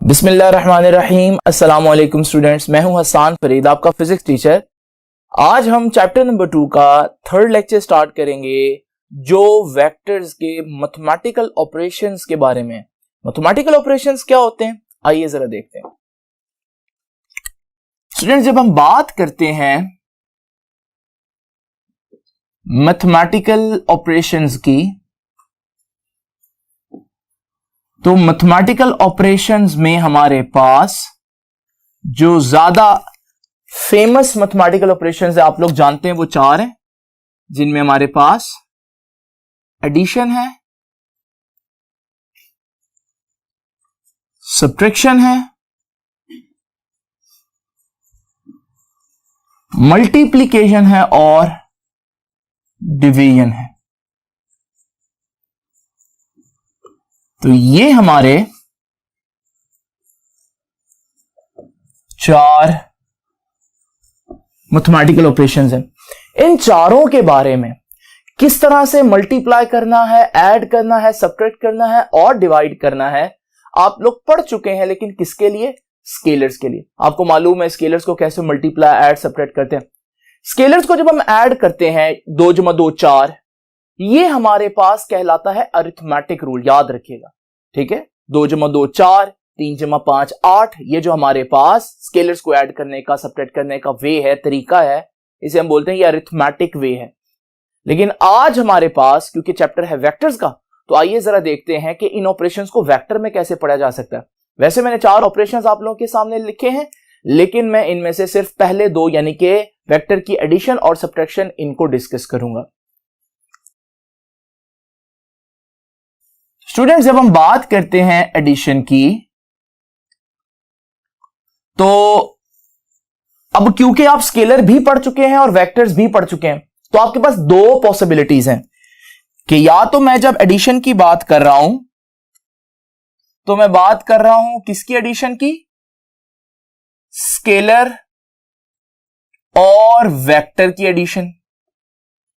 बिस्मिल्लाहिर्रहमानिर्रहीम। अस्सलाम वालेकुम स्टूडेंट्स, मैं हूं हसन फरीद, आपका फिजिक्स टीचर। आज हम चैप्टर नंबर 2 का थर्ड लेक्चर स्टार्ट करेंगे जो वेक्टर्स के मैथमेटिकल ऑपरेशंस के बारे में। मैथमेटिकल ऑपरेशंस क्या होते हैं, आइए जरा देखते हैं। स्टूडेंट्स, जब हम बात करते हैं मैथमेटिकल ऑपरेशंस की, तो मैथमेटिकल ऑपरेशंस में हमारे पास जो ज्यादा फेमस मैथमेटिकल ऑपरेशंस है आप लोग जानते हैं, वो 4 हैं, जिनमें हमारे पास एडिशन है, सब्ट्रैक्शन है, मल्टीप्लिकेशन है और डिवीजन है। तो ये हमारे 4 मैथमेटिकल ऑपरेशंस हैं। इन चारों के बारे में किस तरह से मल्टीप्लाई करना है, ऐड करना है, सब्ट्रैक्ट करना है और डिवाइड करना है आप लोग पढ़ चुके हैं, लेकिन किसके लिए? स्केलर्स के लिए। आपको मालूम है स्केलर्स को कैसे मल्टीप्लाई, ऐड, सब्ट्रैक्ट करते हैं। स्केलर्स को जब हम ऐड करते हैं 2 × 2 4, ये हमारे पास कहलाता है अरिथमेटिक रूल, याद रखिएगा, ठीक है। 2 × 2 4, 3 × 5 8, ये जो हमारे पास स्केलर्स को ऐड करने का, सब्ट्रैक्ट करने का वे है, तरीका है, इसे हम बोलते हैं ये अरिथमेटिक वे है। लेकिन आज हमारे पास क्योंकि चैप्टर है वेक्टर्स का, तो आइए जरा देखते हैं कि इन ऑपरेशंस को वेक्टर में कैसे पढ़ा जा सकता है। वैसे मैंने 4 ऑपरेशंस आप लोगों के सामने लिखे हैं, लेकिन मैं इनमें से सिर्फ पहले 2 यानी कि वेक्टर की एडिशन और सब्ट्रैक्शन, इनको डिस्कस करूंगा। स्टूडेंट्स, जब हम बात करते हैं एडिशन की, तो अब क्योंकि आप स्केलर भी पढ़ चुके हैं और वेक्टर्स भी पढ़ चुके हैं, तो आपके पास 2 पॉसिबिलिटीज हैं कि या तो मैं जब एडिशन की बात कर रहा हूं तो मैं बात कर रहा हूं किसकी एडिशन की? स्केलर और वेक्टर की एडिशन,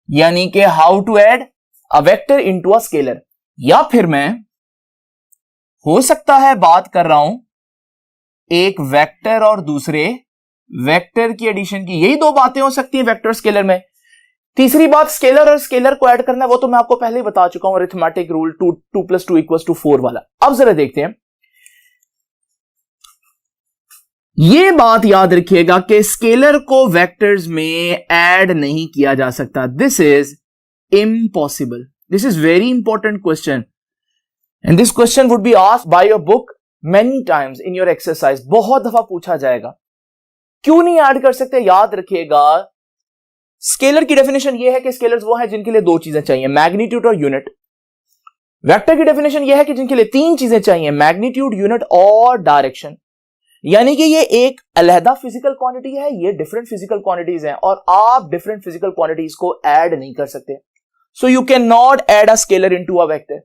यानी कि how to add a vector into a scalar. या फिर मैं हो सकता है बात कर रहा हूं एक वेक्टर और दूसरे वेक्टर की एडिशन की। यही 2 बातें हो सकती हैं वेक्टर स्केलर में। तीसरी बात, स्केलर और स्केलर को ऐड करना है, वो तो मैं आपको पहले ही बता चुका हूं, अरिथमेटिक रूल 2 + 2 = 4 वाला। अब जरा देखते हैं, ये बात याद रखिएगा कि स्केलर को वेक्टर्स में ऐड नहीं किया जा सकता। This is impossible. This is very important question, and this question would be asked by your book many times in your exercise. बहुत दफा पूछा जाएगा, क्यों नहीं ऐड कर सकते? याद रखिएगा, स्केलर की डेफिनेशन यह है कि स्केलर्स वो हैं जिनके लिए 2 चीजें चाहिए, मैग्नीट्यूड और यूनिट। वेक्टर की डेफिनेशन यह है कि जिनके लिए 3 चीजें चाहिए, मैग्नीट्यूड, यूनिट और डायरेक्शन। यानी कि ये एक अलहदा फिजिकल क्वांटिटी है, ये डिफरेंट फिजिकल क्वांटिटीज हैं, और आप डिफरेंट फिजिकल क्वांटिटीज को ऐड नहीं कर सकते। So you cannot add a scalar into a vector.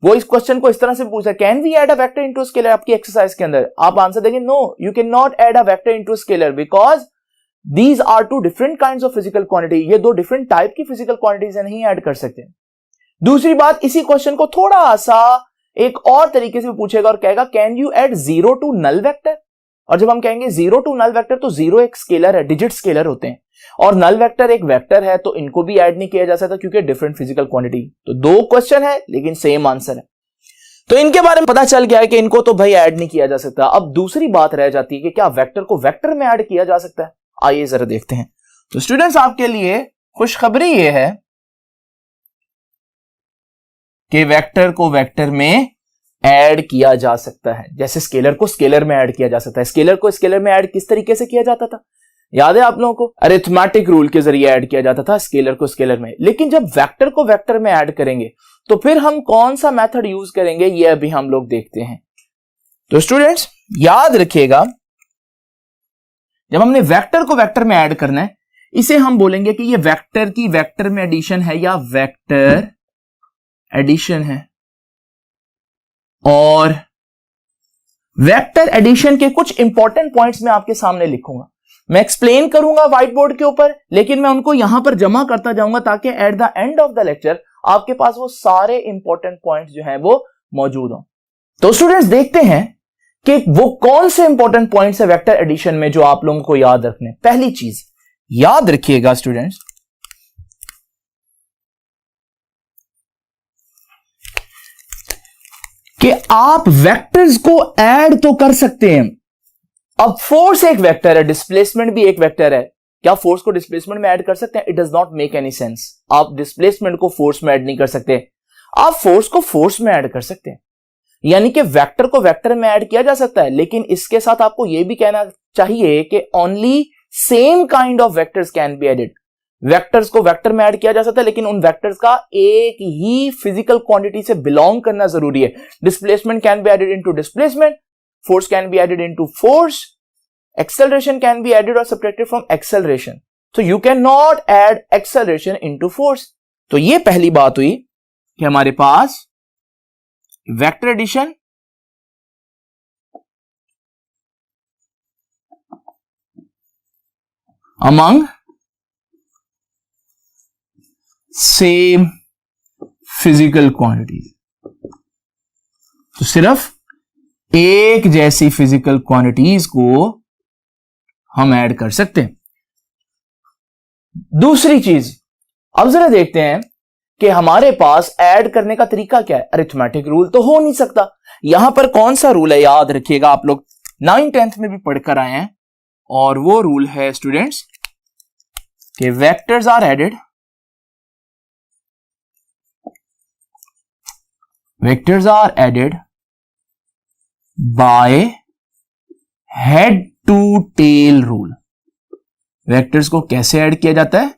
वो इस क्वेश्चन को इस तरह से पूछा, can we add a vector into scalar? आपकी एक्सरसाइज के अंदर आप आंसर देंगे no, you can not add a vector into scalar because these are 2 different kinds of physical quantity. ये 2 डिफरेंट टाइप की फिजिकल क्वांटिटीज नहीं ऐड कर सकते। दूसरी बात, इसी क्वेश्चन को थोड़ा सा एक और तरीके से पूछेगा और कहेगा can you add 0 to null vector? और जब हम कहेंगे 0 टू नल वेक्टर, तो 0 एक स्केलर है, डिजिट स्केलर होते हैं, और नल वेक्टर एक वेक्टर है, तो इनको भी ऐड नहीं किया जा सकता क्योंकि डिफरेंट फिजिकल क्वांटिटी। तो 2 क्वेश्चन है लेकिन सेम आंसर है, तो इनके बारे में पता चल गया है कि इनको तो भाई ऐड नहीं किया जा सकता। अब दूसरी बात रह जाती है कि क्या वेक्टर को वेक्टर में ऐड किया जा सकता है? आइए जरा देखते हैं। तो स्टूडेंट्स, आपके लिए खुशखबरी यह है कि वेक्टर को वेक्टर में ऐड किया जा सकता है, जैसे स्केलर को स्केलर में ऐड किया जा सकता है। स्केलर को स्केलर में ऐड किस तरीके से किया जाता था, याद है आप लोगों को? अरिथमेटिक रूल के जरिए ऐड किया जाता था स्केलर को स्केलर में। लेकिन जब वेक्टर को वेक्टर में ऐड करेंगे तो फिर हम कौन सा मेथड यूज करेंगे, ये अभी हम लोग देखते हैं। तो स्टूडेंट्स, याद रखिएगा, जब हमने वेक्टर को वेक्टर में ऐड करना है, इसे हम बोलेंगे कि ये वेक्टर की वेक्टर में एडिशन है या वेक्टर एडिशन है। और वेक्टर एडिशन के कुछ इंपॉर्टेंट पॉइंट्स मैं आपके सामने लिखूंगा, मैं एक्सप्लेन करूंगा व्हाइट बोर्ड के ऊपर, लेकिन मैं उनको यहां पर जमा करता जाऊंगा ताकि at the end of the lecture आपके पास वो सारे इंपॉर्टेंट पॉइंट्स जो हैं वो मौजूद हों। तो स्टूडेंट्स देखते हैं कि वो कौन से इंपॉर्टेंट पॉइंट्स है वेक्टर एडिशन में जो आप लोगों को याद रखने। पहली चीज याद रखिएगा स्टूडेंट्स, कि आप वेक्टर्स को ऐड तो कर सकते हैं। अब फोर्स एक वेक्टर है, डिस्प्लेसमेंट भी एक वेक्टर है, क्या फोर्स को डिस्प्लेसमेंट में ऐड कर सकते हैं? It does not make any sense. आप डिस्प्लेसमेंट को फोर्स में ऐड नहीं कर सकते, आप फोर्स को फोर्स में ऐड कर सकते हैं। यानी कि वेक्टर को वेक्टर में ऐड किया जा सकता है, लेकिन इसके साथ आपको यह भी कहना चाहिए कि only same kind of vectors can be added. Vectors को वेक्टर में ऐड किया जा सकता है, लेकिन उन वेक्टर्स का एक ही फिजिकल क्वांटिटी से बिलोंग करना जरूरी है। Displacement can be added into displacement, force can be added into force, acceleration can be added or subtracted from acceleration, so you cannot add acceleration into force। तो ये पहली बात हुई कि हमारे पास vector addition among same physical quantities, तो सिर्फ एक जैसी फिजिकल क्वांटिटीज को हम ऐड कर सकते हैं। दूसरी चीज, अब जरा देखते हैं कि हमारे पास ऐड करने का तरीका क्या है। अरिथमेटिक रूल तो हो नहीं सकता। यहां पर कौन सा रूल है याद रखिएगा, आप लोग 9th 10th में भी पढ़कर आए हैं, और वो रूल है स्टूडेंट्स कि vectors are added, vectors are added by head to tail rule. Vectors को कैसे ऐड किया जाता है?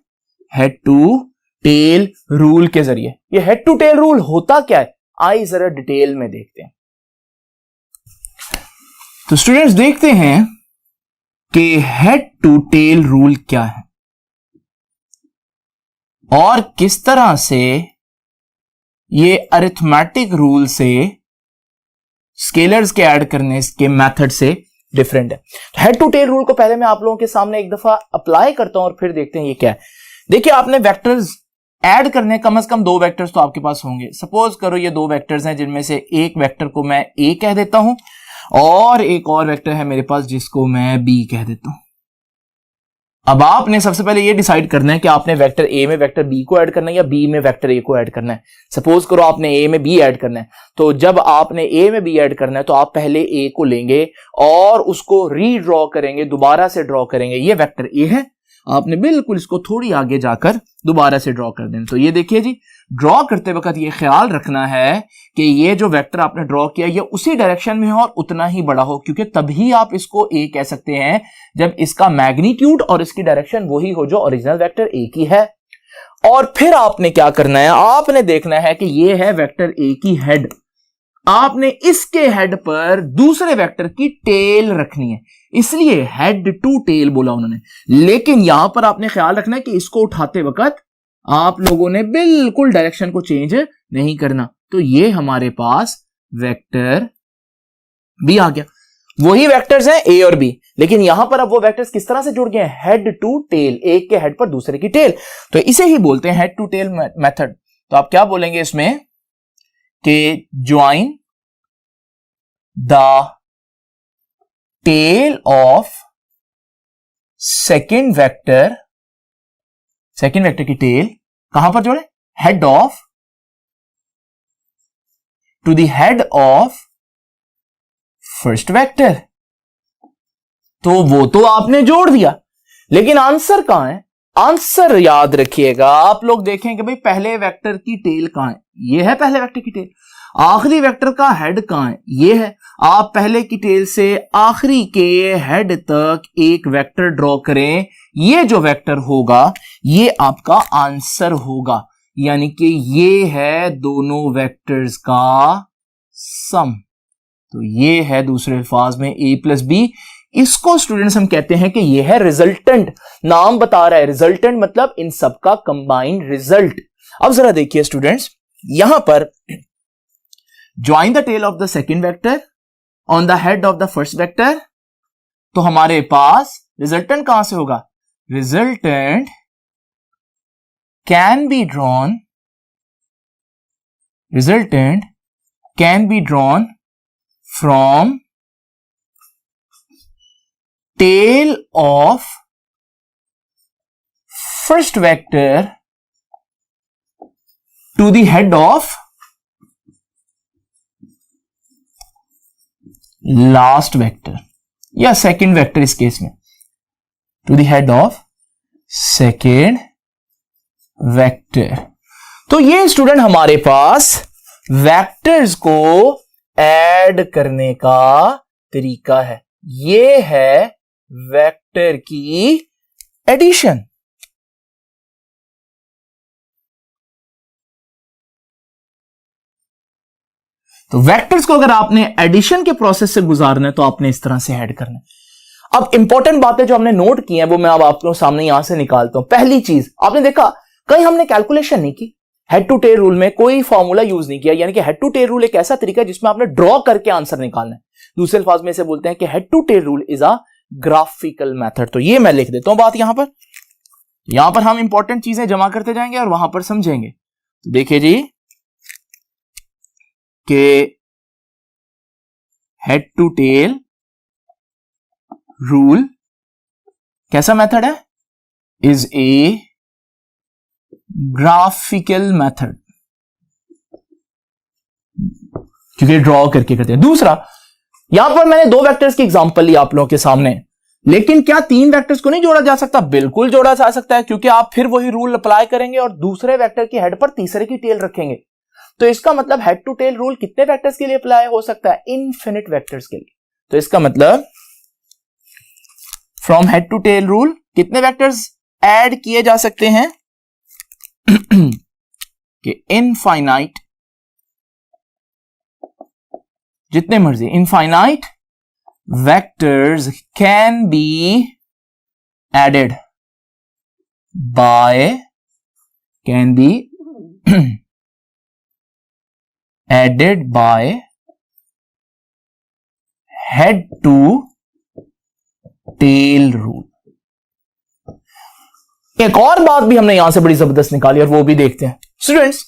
हेड टू टेल रूल के जरिए। ये हेड टू टेल रूल होता क्या है, आइए जरा डिटेल में देखते हैं। तो स्टूडेंट्स देखते हैं कि हेड टू टेल रूल क्या है और किस तरह से ये अरिथमेटिक रूल से स्केलर्स के ऐड करने के मेथड से डिफरेंट है। हेड टू टेल रूल को पहले मैं आप लोगों के सामने एक दफा अप्लाई करता हूं और फिर देखते हैं ये क्या है। देखिए, आपने वेक्टर्स ऐड करने, कम से कम दो वेक्टर्स तो आपके पास होंगे। सपोज करो ये दो वेक्टर्स हैं, जिनमें से एक वेक्टर को मैं ए कह देता हूं और एक और वेक्टर है मेरे पास जिसको मैं बी कह देता हूं। अब आपने सबसे पहले ये डिसाइड करना है कि आपने वेक्टर ए में वेक्टर बी को ऐड करना है या बी में वेक्टर ए को ऐड करना है। सपोज करो आपने ए में बी ऐड करना है, तो जब आपने ए में बी ऐड करना है तो आप पहले ए को लेंगे और उसको रीड्रॉ करेंगे, दोबारा से ड्रॉ करेंगे। ये वेक्टर ए है, आपने बिल्कुल इसको थोड़ी आगे जाकर दोबारा से ड्रॉ कर देना। तो ये देखिए जी, ड्रॉ करते वक्त ये ख्याल रखना है कि ये जो वेक्टर आपने ड्रॉ किया ये उसी डायरेक्शन में हो और उतना ही बड़ा हो, क्योंकि तभी आप इसको ए कह सकते हैं जब इसका मैग्नीट्यूड और इसकी डायरेक्शन वही हो जो ओरिजिनल वेक्टर ए की है। और फिर आपने क्या करना है, आपने देखना है कि ये है वेक्टर ए की हेड, आपने इसके हेड पर दूसरे वेक्टर की टेल रखनी है, इसलिए हेड टू टेल बोला उन्होंने। लेकिन यहां पर आपने ख्याल रखना है कि इसको उठाते वक्त आप लोगों ने बिल्कुल डायरेक्शन को चेंज नहीं करना। तो ये हमारे पास वेक्टर बी आ गया। वही वेक्टर्स हैं ए और बी, लेकिन यहां पर अब वो वेक्टर्स किस तरह से जुड़ गए हैं? हेड टू टेल, एक के हेड पर दूसरे की टेल। तो इसे ही बोलते हैं हेड टू टेल मेथड। तो आप क्या बोलेंगे इसमें कि join the tail of second vector की टेल कहां पर जोड़े? Head of to the head of first vector. तो वो तो आपने जोड़ दिया, लेकिन आंसर कहां है? आंसर याद रखिएगा, आप लोग देखें कि भाई पहले वेक्टर की टेल कहां है? ये है पहले वेक्टर की टेल। आखिरी वेक्टर का हेड कहां है? ये है। आप पहले की टेल से आखिरी के हेड तक एक वेक्टर ड्रॉ करें, ये जो वेक्टर होगा ये आपका आंसर होगा, यानी कि ये है दोनों वेक्टर्स का सम। तो ये है दूसरे अल्फाज में a प्लस बी। इसको स्टूडेंट्स हम कहते हैं कि ये है रिजल्टेंट। नाम बता रहा है रिजल्टेंट, मतलब इन सब का कंबाइंड रिजल्ट। अब जरा देखिए स्टूडेंट्स, यहां पर join the tail of the second vector on the head of the first vector, तो हमारे पास रिजल्टेंट कहां से होगा? Resultant can be drawn, resultant can be drawn from tail of first vector to the head of last vector या second vector इस case में, to the head of second vector। तो ये स्टूडेंट हमारे पास वेक्टर्स को ऐड करने का तरीका है। ये है वेक्टर की एडिशन। तो वेक्टर्स को अगर आपने एडिशन के प्रोसेस से गुजारना है तो आपने इस तरह से ऐड करना है। अब इंपॉर्टेंट बातें जो हमने नोट की हैं वो मैं अब आपके सामने यहां से निकालता हूं। पहली चीज आपने देखा, कहीं हमने कैलकुलेशन नहीं की, हेड टू टेल रूल में कोई फॉर्मूला यूज नहीं किया, यानी कि हेड टू टेल रूल एक ऐसा तरीका है जिसमें आपने ड्रॉ करके आंसर निकालना है। दूसरे अल्फाज में इसे बोलते हैं कि head to tail rule is a graphical method. तो ये मैं लिख देता हूं बात यहां पर हम इंपॉर्टेंट चीजें जमा करते जाएंगे और वहां पर समझेंगे। तो देखिए जी के हेड टू टेल रूल कैसा मेथड है, इज ए ग्राफिकल मेथड, क्योंकि ड्रॉ करके करते हैं। दूसरा, यहां पर मैंने दो वेक्टर्स की एग्जांपल ली आप लोगों के सामने, लेकिन क्या तीन वेक्टर्स को नहीं जोड़ा जा सकता? बिल्कुल जोड़ा जा सकता है, क्योंकि आप फिर वही रूल अप्लाई करेंगे और दूसरे वेक्टर की हेड पर तीसरे की टेल रखेंगे। तो इसका मतलब हेड टू टेल रूल कितने वेक्टर्स के लिए अप्लाई हो सकता है? इनफिनिट वेक्टर्स के लिए। तो इसका मतलब from head to tail rule कितने वेक्टर्स ऐड किए जा सकते हैं कि इनफाइनाइट, जितने मर्जी infinite vectors can be added by, can be added by head to tail rule। एक और बात भी हमने यहां से बड़ी जबरदस्त निकाली और वो भी देखते हैं। स्टूडेंट्स,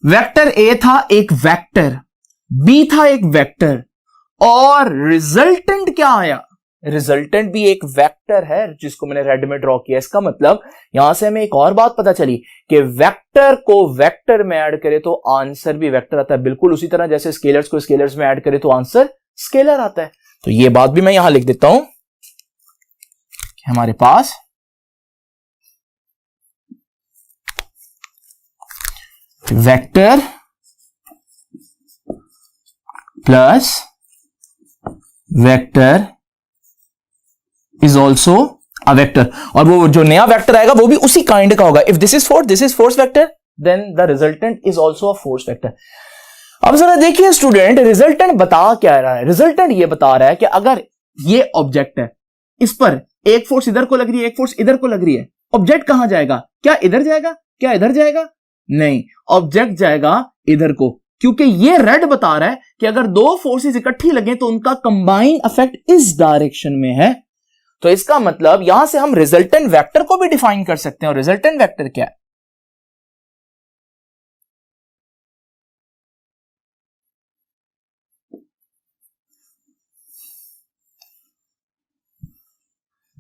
वेक्टर ए था एक वेक्टर, बी था एक वेक्टर, और रिजल्टेंट क्या आया? रिजल्टेंट भी एक वेक्टर है जिसको मैंने रेड में ड्रॉ किया। इसका मतलब यहां से हमें एक और बात पता चली कि वेक्टर को वेक्टर में ऐड करे तो आंसर भी वेक्टर आता है, बिल्कुल उसी तरह जैसे स्केलर्स को स्केलर्स में ऐड करे तो आंसर स्केलर आता है। तो ये बात भी मैं यहां लिख देता हूं कि हमारे पास vector plus vector is also a vector, और वो जो नया वेक्टर आएगा वो भी उसी काइंड का होगा। If this is force vector then the resultant is also a force vector. अब जरा देखिए स्टूडेंट, रिजल्टेंट बता क्या रहा है? रिजल्टेंट ये बता रहा है कि अगर ये ऑब्जेक्ट है, इस पर एक फोर्स इधर को लग रही है, एक फोर्स इधर को लग रही है, ऑब्जेक्ट कहां जाएगा? क्या इधर जाएगा? क्या इधर जाएगा? नहीं, ऑब्जेक्ट जाएगा इधर को, क्योंकि ये रेड बता रहा है कि अगर दो फोर्सेस इकट्ठी लगे तो उनका कंबाइन इफेक्ट इस डायरेक्शन में है। तो इसका मतलब यहां से हम रिजल्टेंट वेक्टर को भी डिफाइन कर सकते हैं, और रिजल्टेंट वेक्टर क्या है?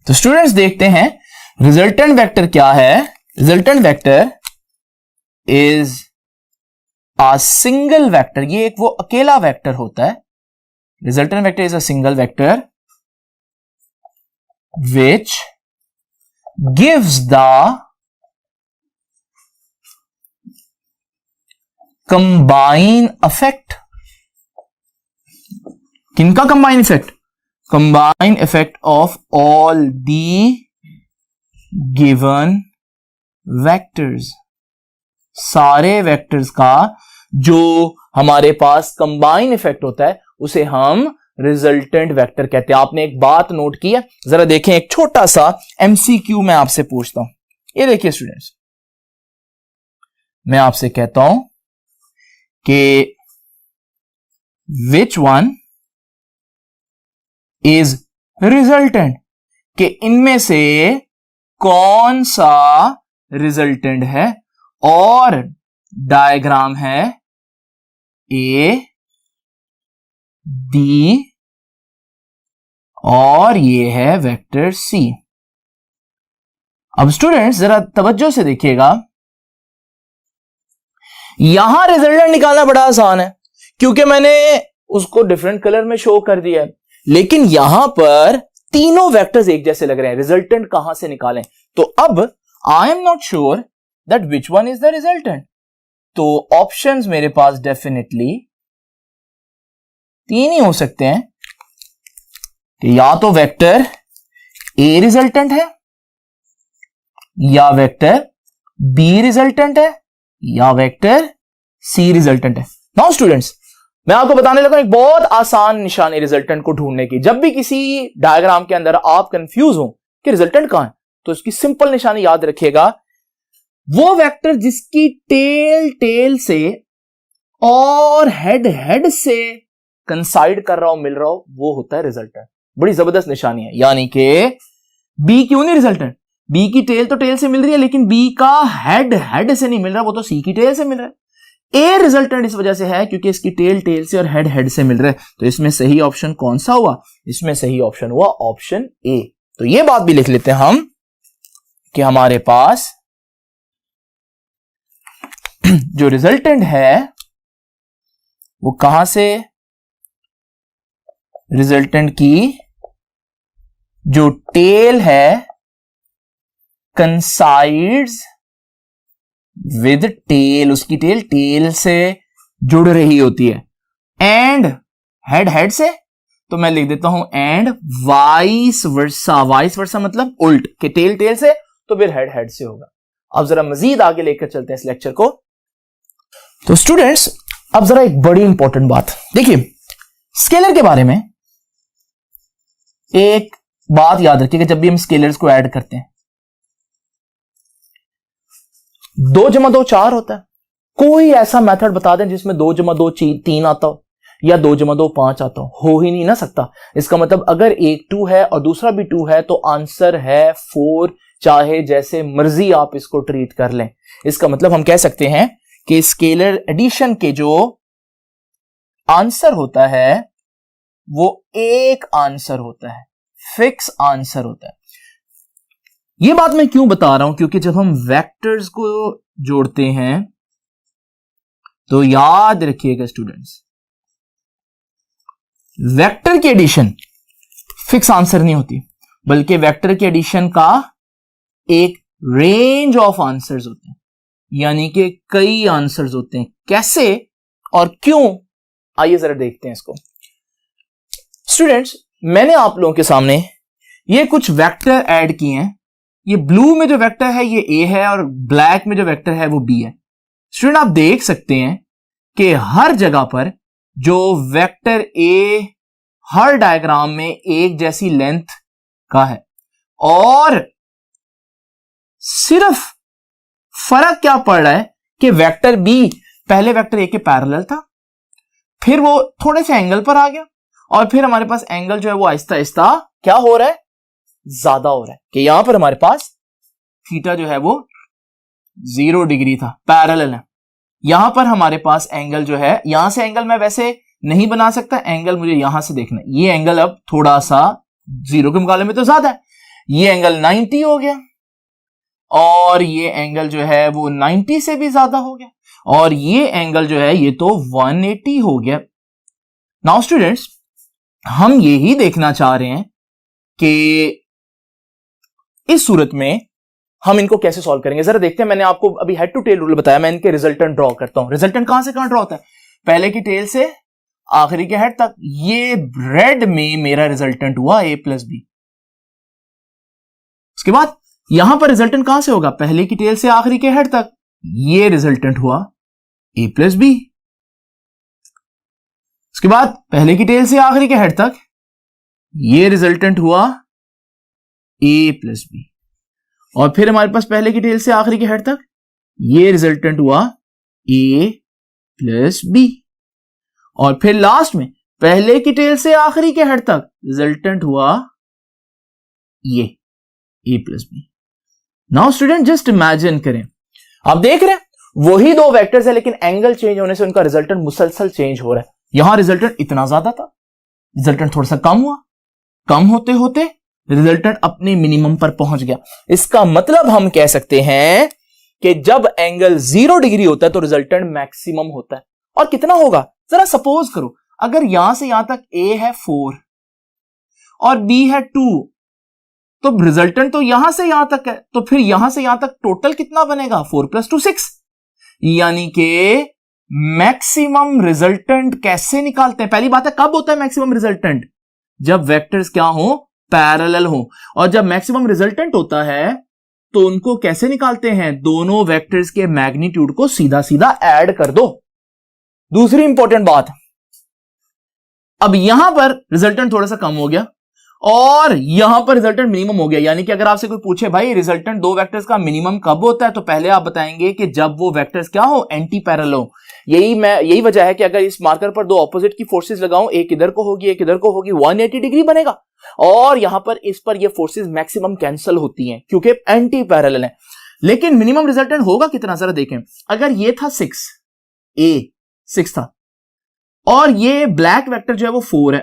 तो स्टूडेंट्स देखते हैं रिजल्टेंट वेक्टर क्या है। Resultant vector is a single vector, ये एक वो अकेला वेक्टर होता है। Resultant vector is a single vector which gives the combine effect। किनका combine effect? Combine effect of all the given vectors। सारे वेक्टर्स का जो हमारे पास कंबाइन इफेक्ट होता है उसे हम रिजल्टेंट वेक्टर कहते हैं। आपने एक बात नोट की है, जरा देखें, एक छोटा सा एमसीक्यू मैं आपसे पूछता हूं। ये देखिए स्टूडेंट्स, मैं आपसे कहता हूं कि विच वन इज रिजल्टेंट, कि इनमें से कौन सा रिजल्टेंट है, और डायग्राम है ए डी और ये है वेक्टर C। अब स्टूडेंट्स जरा तवज्जो से देखिएगा, यहां रिजल्टेंट निकालना बड़ा आसान है क्योंकि मैंने उसको डिफरेंट कलर में शो कर दिया है, लेकिन यहां पर तीनों वेक्टर्स एक जैसे लग रहे हैं। रिजल्टेंट कहां से निकालें? तो अब I am not sure that which one is the resultant. तो ऑप्शंस मेरे पास डेफिनेटली तीन ही हो सकते हैं कि या तो वेक्टर ए रिजल्टेंट है, या वेक्टर बी रिजल्टेंट है, या वेक्टर सी रिजल्टेंट है। नाउ स्टूडेंट्स, मैं आपको बताने लगा एक बहुत आसान निशानी रिजल्टेंट को ढूंढने की। जब भी किसी डायग्राम के अंदर आप कंफ्यूज हो कि रिजल्टेंट कहां है, तो इसकी सिंपल निशानी याद रखिएगा, वो वेक्टर जिसकी टेल से और हेड से कंसाइड कर रहा हो, मिल रहा हो, वो होता है रिजल्टेंट। बड़ी जबरदस्त निशानी है। यानी कि बी क्यों नहीं रिजल्टेंट? बी की टेल तो टेल से मिल रही है, लेकिन बी का हेड से नहीं मिल रहा, वो तो सी की टेल से मिल रहा है। ए रिजल्टेंट इस वजह से है क्योंकि इसकी टेल से और हेड से मिल रहा है। तो इसमें सही ऑप्शन कौन सा हुआ? इसमें सही ऑप्शन हुआ ऑप्शन ए। तो ये बात भी लिख लेते हैं हम कि हमारे पास जो रिजल्टेंट है वो कहां से, रिजल्टेंट की जो टेल है कंसाइड्स विद टेल, उसकी टेल से जुड़ रही होती है, एंड हेड से, तो मैं लिख देता हूं and vice versa. Vice versa मतलब उल्ट, कि टेल से तो फिर हेड से होगा। अब जरा मजीद आगे लेकर चलते हैं इस लेक्चर को। तो स्टूडेंट्स, अब जरा एक बड़ी इंपॉर्टेंट बात देखिए, स्केलर के बारे में एक बात याद रखिएगा। जब भी हम स्केलर्स को ऐड करते हैं, 2 + 2 4 होता है। कोई ऐसा मेथड बता दें जिसमें 2 + 2 3 आता हो, या 2 + 2 5 आता हो ही नहीं ना सकता। इसका मतलब अगर एक 2 है और दूसरा भी 2 है तो आंसर है 4, चाहे जैसे मर्जी आप इसको ट्रीट कर लें। इसका मतलब हम कह सकते हैं कि स्केलर एडिशन के जो आंसर होता है वो एक आंसर होता है, फिक्स आंसर होता है। ये बात मैं क्यों बता रहा हूं? क्योंकि जब हम वेक्टर्स को जोड़ते हैं तो याद रखिएगा स्टूडेंट्स, वेक्टर की एडिशन फिक्स आंसर नहीं होती, बल्कि वेक्टर की एडिशन का एक रेंज ऑफ आंसर्स होते हैं, यानी कि कई आंसर्स होते हैं। कैसे और क्यों, आइए जरा देखते हैं इसको। स्टूडेंट्स, मैंने आप लोगों के सामने ये कुछ वेक्टर ऐड किए हैं। ये ब्लू में जो वेक्टर है ये ए है, और ब्लैक में जो वेक्टर है वो बी है। स्टूडेंट, आप देख सकते हैं कि हर जगह पर जो वेक्टर ए हर डायग्राम में एक जैसी लेंथ का है, और सिर्फ फर्क क्या पड़ रहा है कि वेक्टर बी पहले वेक्टर ए के पैरेलल था, फिर वो थोड़े से एंगल पर आ गया, और फिर हमारे पास एंगल जो है वो आहिस्ता आहिस्ता क्या हो रहा है, ज्यादा हो रहा है। कि यहां पर हमारे पास थीटा जो है वो 0 डिग्री था, पैरेलल है। यहां पर हमारे पास एंगल जो है, यहां से एंगल मैं वैसे नहीं बना सकता, एंगल मुझे यहां से देखना है। ये एंगल अब थोड़ा सा 0 के मुकाबले में तो ज्यादा है, ये एंगल 90 हो गया, और ये एंगल जो है वो 90 से भी ज्यादा हो गया, और ये एंगल जो है ये तो 180 हो गया। नाउ स्टूडेंट्स, हम यही देखना चाह रहे हैं कि इस सूरत में हम इनको कैसे सॉल्व करेंगे। जरा देखते हैं। मैंने आपको अभी हेड टू टेल रूल बताया, मैं इनके रिजल्टेंट ड्रॉ करता हूं। रिजल्टेंट कहां से कहां ड्रॉ होता है? पहले की टेल से आखिरी के हेड तक। ये रेड में मेरा रिजल्टेंट हुआ a + b। उसके बाद यहां पर रिजल्टेंट कहां से होगा? पहले की टेल से आखिरी के हेड तक। ये रिजल्टेंट हुआ a + b। उसके बाद पहले की टेल से आखिरी के हेड तक ये रिजल्टेंट हुआ a + b, और फिर हमारे पास पहले की टेल से आखिरी के हेड तक ये रिजल्टेंट हुआ a + b, और फिर लास्ट में पहले की टेल से आखिरी के हेड तक रिजल्टेंट हुआ ये a + b। Now student, just imagine करें, आप देख रहे हैं वही दो वेक्टर्स है, लेकिन एंगल चेंज होने से उनका रिजल्टेंट मुसलसल चेंज हो रहा है। यहां रिजल्टेंट इतना ज्यादा था, रिजल्टेंट थोड़ा सा कम हुआ, कम होते होते रिजल्टेंट अपने मिनिमम पर पहुंच गया। इसका मतलब हम कह सकते हैं कि जब एंगल 0 डिग्री होता है तो रिजल्टेंट मैक्सिमम होता है। और कितना होगा, जरा सपोज करो अगर यहां से यहां तक A है 4 और B है 2, तो रिजल्टेंट तो यहां से यहां तक है, तो फिर यहां से यहां तक टोटल कितना बनेगा, 4 + 2 6। यानी कि मैक्सिमम रिजल्टेंट कैसे निकालते हैं, पहली बात है कब होता है मैक्सिमम रिजल्टेंट, जब वेक्टर्स क्या हो, पैरेलल हो। और जब मैक्सिमम रिजल्टेंट होता है तो उनको कैसे निकालते हैं, दोनों वेक्टर्स के मैग्नीट्यूड को सीधा सीधा ऐड कर दो। दूसरी इंपॉर्टेंट बात, अब यहां पर रिजल्टेंट थोड़ा सा कम हो गया और यहां पर रिजल्टेंट मिनिमम हो गया। यानी कि अगर आपसे कोई पूछे भाई रिजल्टेंट दो वेक्टर्स का मिनिमम कब होता है, तो पहले आप बताएंगे कि जब वो वेक्टर्स क्या हो, एंटी पैरेलल हो। यही वजह है कि अगर इस मार्कर पर दो ऑपोजिट की फोर्सेस लगाऊं, एक इधर को होगी एक इधर को होगी, 180 डिग्री बनेगा। और यहां पर इस पर ये फोर्सेस मैक्सिमम कैंसिल होती हैं क्योंकि एंटी पैरेलल है। लेकिन मिनिमम रिजल्टेंट होगा कितना, जरा देखें। अगर ये था 6, A 6 था और ये ब्लैक वेक्टर जो है वो 4 है,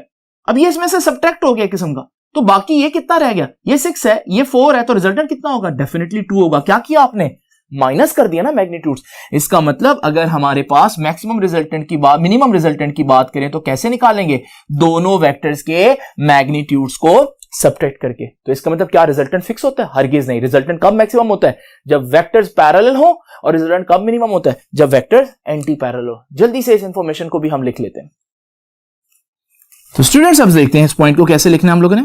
अब ये इसमें से सब्ट्रैक्ट हो गया किस्म का, तो बाकी ये कितना रह गया, ये 6 है ये 4 है, तो रिजल्टेंट कितना होगा, डेफिनेटली 2 होगा। क्या किया आपने, माइनस कर दिया ना मैग्नीट्यूड्स। इसका मतलब अगर हमारे पास मैक्सिमम रिजल्टेंट की बात, मिनिमम रिजल्टेंट की बात करें तो कैसे निकालेंगे, दोनों वेक्टर्स के मैग्नीट्यूड्स को सब्ट्रैक्ट करके। तो इसका मतलब क्या रिजल्टेंट फिक्स होता है, हरगिज नहीं। रिजल्टेंट कब मैक्सिमम होता है, जब वेक्टर्स पैरेलल हो, और रिजल्टेंट कब मिनिमम होता है, जब वेक्टर्स एंटी पैरेलल हो। जल्दी से इस इंफॉर्मेशन को भी हम लिख लेते हैं। तो स्टूडेंट्स अब देखते हैं इस पॉइंट को कैसे लिखना है हम लोगों ने।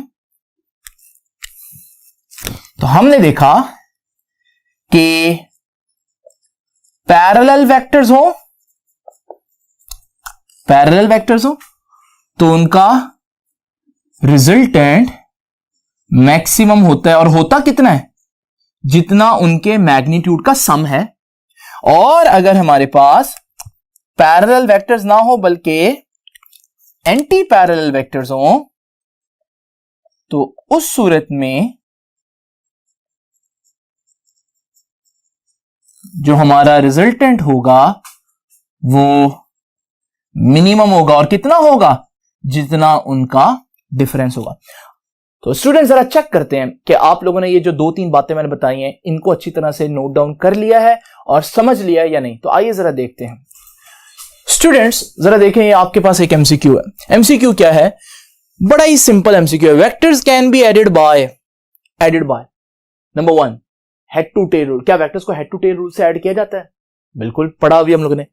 तो हमने देखा कि पैरेलल वेक्टर्स हो तो उनका रिजल्टेंट मैक्सिमम होता है, और होता कितना है, जितना उनके मैग्नीट्यूड का सम है। और अगर हमारे पास पैरेलल वेक्टर्स ना हो बल्कि एंटी पैरेलल वेक्टर्स हो, तो उस सूरत में जो हमारा रिजल्टेंट होगा वो मिनिमम होगा। और कितना होगा, जितना उनका डिफरेंस होगा। तो स्टूडेंट जरा चेक करते हैं कि आप लोगों ने ये जो 2-3 बातें मैंने बताई हैं इनको अच्छी तरह से नोट डाउन कर लिया है और समझ लिया है या नहीं। तो आइए जरा देखते हैं। स्टूडेंट्स जरा देखें, ये आपके पास एक एमसीक्यू है। एमसीक्यू क्या है, बड़ा ही सिंपल एमसीक्यू है। Vectors can be added by number 1 head to tail rule. क्या वेक्टर्स को हेड टू टेल रूल से ऐड किया जाता है, बिल्कुल पढ़ा अभी हम लोगों ने।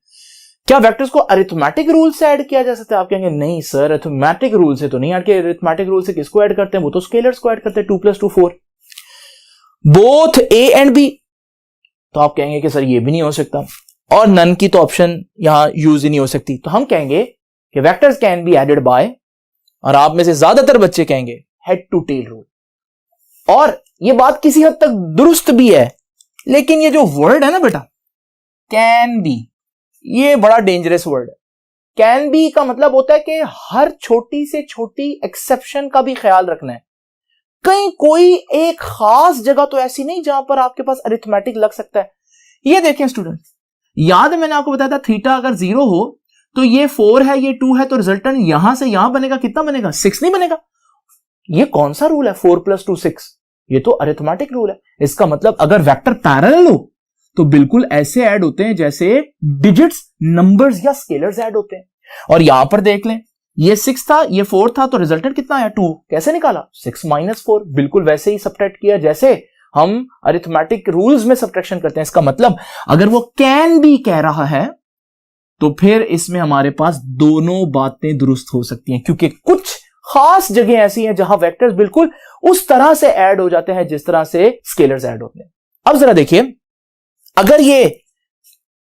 क्या वेक्टर्स को अरिथमेटिक रूल से ऐड किया जा सकता है, आप कहेंगे नहीं सर अरिथमेटिक रूल से तो नहीं ऐड किया। अरिथमेटिक रूल से किसको ऐड करते हैं, वो तो स्केलर्स को ऐड करते हैं। 2 + 2 4, बोथ A एंड B, तो आप कहेंगे कि सर ये भी नहीं हो सकता, और नन की तो ऑप्शन यहां यूज ही नहीं हो सकती। तो हम कहेंगे कि vectors can be added by, और आप में से ज्यादातर बच्चे कहेंगे हेड टू टेल रूल। और ये बात किसी हद तक दुरुस्त भी है, लेकिन ये जो वर्ड है ना बेटा कैन बी, ये बड़ा डेंजरस वर्ड है। कैन बी का मतलब होता है कि हर छोटी से छोटी एक्सेप्शन का भी ख्याल रखना है। कहीं कोई एक खास जगह तो ऐसी नहीं जहां पर आपके पास अरिथमेटिक लग सकता है। ये देखें स्टूडेंट, याद है मैंने आपको बताया था थीटा अगर 0 हो तो ये 4 है ये 2 है, तो रिजल्टेंट यहां से यहां बनेगा, कितना बनेगा, 6 नहीं बनेगा। ये कौन सा रूल है, 4 + 2 6, ये तो अरिथमेटिक रूल है। इसका मतलब अगर वेक्टर पैरेलल हो तो बिल्कुल ऐसे ऐड होते हैं जैसे डिजिट्स, नंबर्स या स्केलर्स ऐड होते हैं। और यहां पर देख लें, ये 6 था ये 4 था, तो रिजल्टेंट कितना आया, 2। कैसे निकाला, 6 - 4, बिल्कुल वैसे ही सब्ट्रैक्ट किया जैसे हम अरिथमेटिक रूल्स में सब्ट्रैक्शन करते हैं। इसका मतलब अगर वो कैन बी कह रहा है तो फिर इसमें हमारे पास दोनों बातें दुरुस्त हो सकती हैं, क्योंकि कुछ खास जगह ऐसी हैं जहां वेक्टर्स बिल्कुल उस तरह से ऐड हो जाते हैं जिस तरह से स्केलर्स ऐड होते हैं। अब जरा देखिए, अगर ये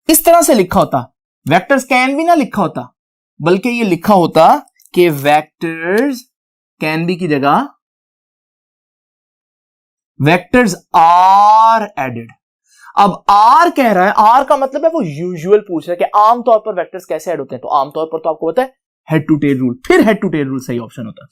इस तरह से लिखा होता, वेक्टर्स कैन बी ना लिखा होता, बल्कि ये लिखा होता कि वेक्टर्स कैन बी की जगह वेक्टर्स आर एडेड। अब आर कह रहा है, आर का मतलब है वो यूजुअल पूछ रहा है कि आमतौर पर वेक्टर्स कैसे ऐड होते हैं। तो आमतौर पर तो आपको पता है हेड टू टेल रूल, फिर हेड टू टेल रूल सही ऑप्शन होता है।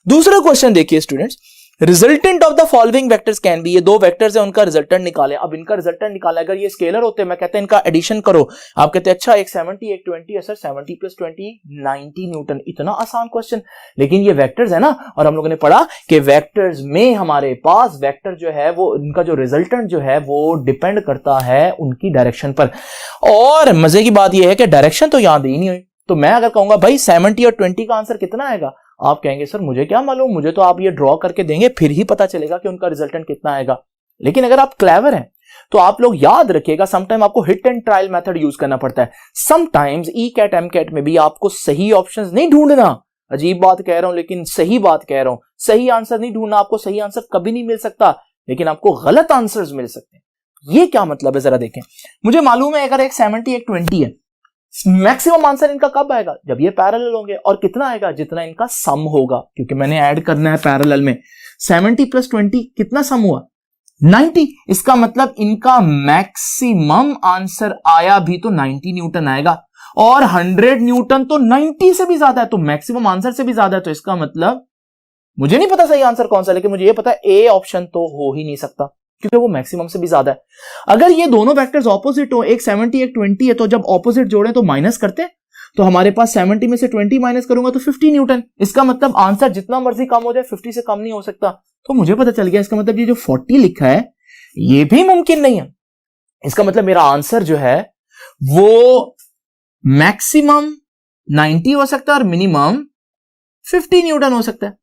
दूसरा क्वेश्चन देखिए students, resultant of the following vectors can B, ये दो वेक्टर्स है उनका रिजल्टेंट निकालें। अब इनका रिजल्टेंट निकालें, अगर ये स्केलर होते मैं कहते हैं इनका एडिशन करो, आप कहते हैं अच्छा एक 70 एक 20 है सर, 70 + 20 90 न्यूटन, इतना आसान क्वेश्चन। लेकिन ये वेक्टर्स है ना, और हम लोगों ने पढ़ा कि वेक्टर्स में हमारे पास वेक्टर जो है वो उनका जो रिजल्टेंट जो है वो डिपेंड करता है उनकी डायरेक्शन पर। और मजे की बात ये है कि डायरेक्शन तो याद ही नहीं हुई, तो मैं अगर कहूंगा भाई 70 और 20 का आंसर कितना आएगा, आप कहेंगे सर मुझे क्या मालूम, मुझे तो आप ये ड्रॉ करके देंगे फिर ही पता चलेगा कि उनका रिजल्टेंट कितना आएगा। लेकिन अगर आप क्लेवर हैं तो आप लोग याद रखिएगा, समटाइम आपको hit and trial method use करना पड़ता है। Sometimes E CAT M CAT में भी आपको सही ऑप्शंस नहीं ढूंढना, अजीब बात कह रहा हूं लेकिन सही बात कह रहा हूं, सही आंसर नहीं ढूंढना, आपको सही आंसर कभी नहीं मिल सकता, लेकिन आपको गलत आंसर्स मिल सकते हैं। ये क्या मतलब है जरा देखें। मुझे मालूम है अगर एक 70 एक 20 है, मैक्सिमम आंसर इनका कब आएगा, जब ये पैरेलल होंगे, और कितना आएगा, जितना इनका सम होगा, क्योंकि मैंने ऐड करना है पैरेलल में। 70 + 20 कितना सम हुआ, 90। इसका मतलब इनका मैक्सिमम आंसर आया भी तो 90 न्यूटन आएगा, और 100 न्यूटन तो 90 से भी ज्यादा है, तो मैक्सिमम आंसर से भी ज्यादा है। तो इसका मतलब मुझे नहीं पता सही आंसर कौन सा, लेकिन मुझे ये पता है ए ऑप्शन तो हो ही नहीं सकता, क्योंकि वो मैक्सिमम से भी ज्यादा है। अगर ये दोनों वेक्टर्स ऑपोजिट हो, एक 70 एक 20 है, तो जब ऑपोजिट जोड़े तो माइनस करते हैं, तो हमारे पास 70 में से 20 माइनस करूंगा तो 50 न्यूटन। इसका मतलब आंसर जितना मर्जी कम हो जाए 50 से कम नहीं हो सकता। तो मुझे पता चल गया, इसका मतलब ये जो 40 लिखा है ये भी मुमकिन नहीं है। इसका मतलब मेरा आंसर जो है वो मैक्सिमम 90 हो सकता है और मिनिमम 50 न्यूटन हो सकता है।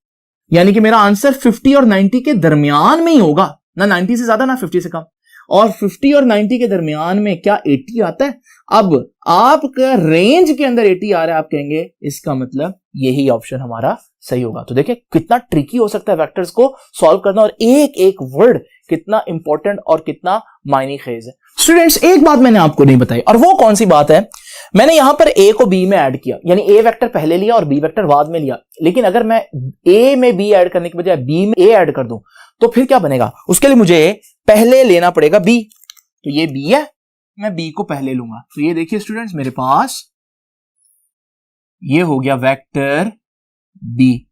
यानी कि मेरा आंसर 50 और 90 के दरमियान में ही होगा, ना 90 से ज्यादा ना 50 से कम। और 50 और 90 के दरमियान में क्या 80 आता है? अब आपका रेंज के अंदर 80 आ रहा है, आप कहेंगे इसका मतलब यही ऑप्शन हमारा सही होगा। तो देखिए कितना ट्रिकी हो सकता है वेक्टर्स को सॉल्व करना, और एक एक वर्ड कितना इंपॉर्टेंट और कितना मायने खेज है। स्टूडेंट्स एक बात मैंने आपको नहीं बताई, और वो कौन सी बात है, मैंने यहां पर ए को बी में ऐड किया, यानी ए वेक्टर पहले लिया और बी वेक्टर बाद में लिया। लेकिन अगर मैं ए में बी ऐड करने के बजाय बी में ए ऐड कर दूं तो फिर क्या बनेगा, उसके लिए मुझे पहले लेना पड़ेगा बी। तो ये बी है, मैं बी को पहले लूंगा। तो ये देखिए स्टूडेंट्स, मेरे पास ये हो गया वेक्टर बी,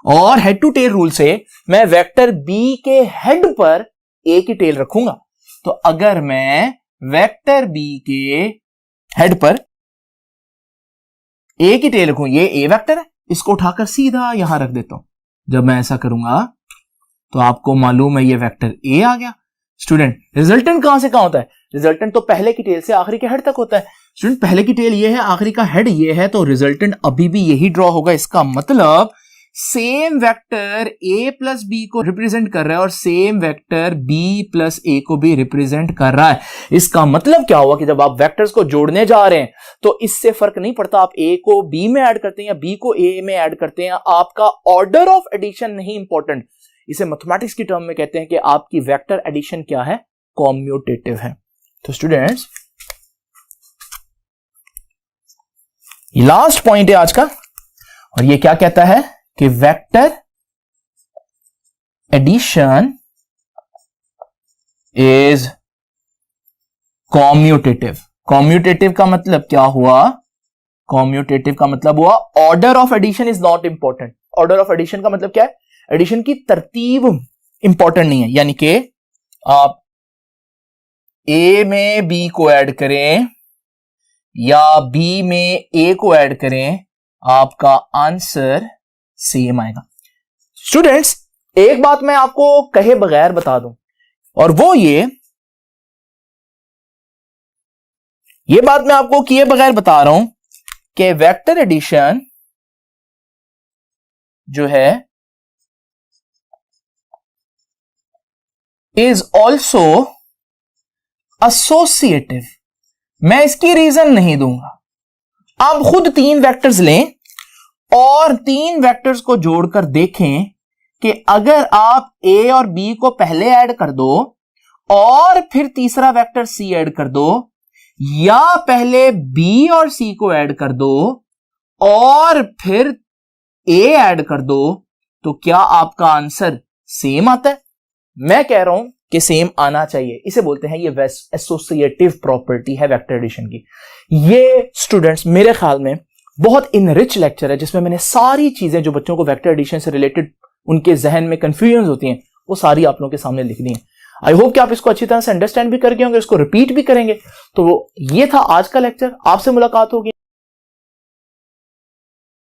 और हेड टू टेल रूल से मैं वेक्टर बी के हेड पर ए की टेल रखूंगा। तो अगर मैं वेक्टर बी के हेड पर ए की टेल रखूं, ये ए वेक्टर है, इसको उठाकर सीधा यहां रख देता हूं। जब मैं ऐसा करूंगा तो आपको मालूम है ये वेक्टर ए आ गया। स्टूडेंट रिजल्टेंट कहां से कहां होता है, रिजल्टेंट तो पहले की टेल से आखिरी के हेड तक होता है। स्टूडेंट पहले की टेल ये है, आखिरी का हेड ये है, तो रिजल्टेंट अभी भी यही ड्रॉ होगा। इसका मतलब same vector A plus B को रिप्रेजेंट कर रहा है और same vector B plus A को भी रिप्रेजेंट कर रहा है। इसका मतलब क्या हुआ कि जब आप वेक्टर्स को जोड़ने जा रहे हैं तो इससे फर्क नहीं पड़ता आप ए को बी में ऐड करते हैं या बी को ए में ऐड करते हैं, आपका ऑर्डर ऑफ एडिशन नहीं इंपॉर्टेंट। इसे मैथमेटिक्स की टर्म में कहते हैं कि आपकी वेक्टर एडिशन क्या है, कॉम्यूटेटिव है। तो स्टूडेंट्स लास्ट पॉइंट है आज का, और ये क्या कहता है कि vector addition is commutative. Commutative का मतलब क्या हुआ, कॉम्यूटेटिव का मतलब हुआ order of addition is not important. Order of addition का मतलब क्या है, एडिशन की तरतीब इंपॉर्टेंट नहीं है। यानी कि आप ए में बी को ऐड करें या बी में ए को ऐड करें, आपका आंसर सेम आएगा। स्टूडेंट्स एक बात मैं आपको कहे बगैर बता दूं, और वो ये बात मैं आपको किए बगैर बता रहा हूं कि वेक्टर एडिशन जो है इज ऑल्सो एसोसिएटिव। मैं इसकी रीजन नहीं दूंगा। आप खुद 3 वेक्टर्स लें और 3 वेक्टर्स को जोड़कर देखें कि अगर आप ए और बी को पहले ऐड कर दो और फिर तीसरा वेक्टर सी ऐड कर दो, या पहले बी और सी को ऐड कर दो और फिर ए ऐड कर दो, तो क्या आपका आंसर सेम आता है? मैं कह रहा हूं कि सेम आना चाहिए। इसे बोलते हैं, ये एसोसिएटिव प्रॉपर्टी है वेक्टर एडिशन की। ये स्टूडेंट्स मेरे ख्याल में बहुत इनरिच लेक्चर है जिसमें मैंने सारी चीजें जो बच्चों को वेक्टर एडिशन से रिलेटेड उनके जहन में कंफ्यूजन होती हैं, वो सारी आप लोगों के सामने लिखनी है। आई होप कि आप इसको अच्छी तरह से अंडरस्टैंड भी कर गए होंगे, इसको रिपीट भी करेंगे। तो ये था आज का लेक्चर, आपसे मुलाकात होगी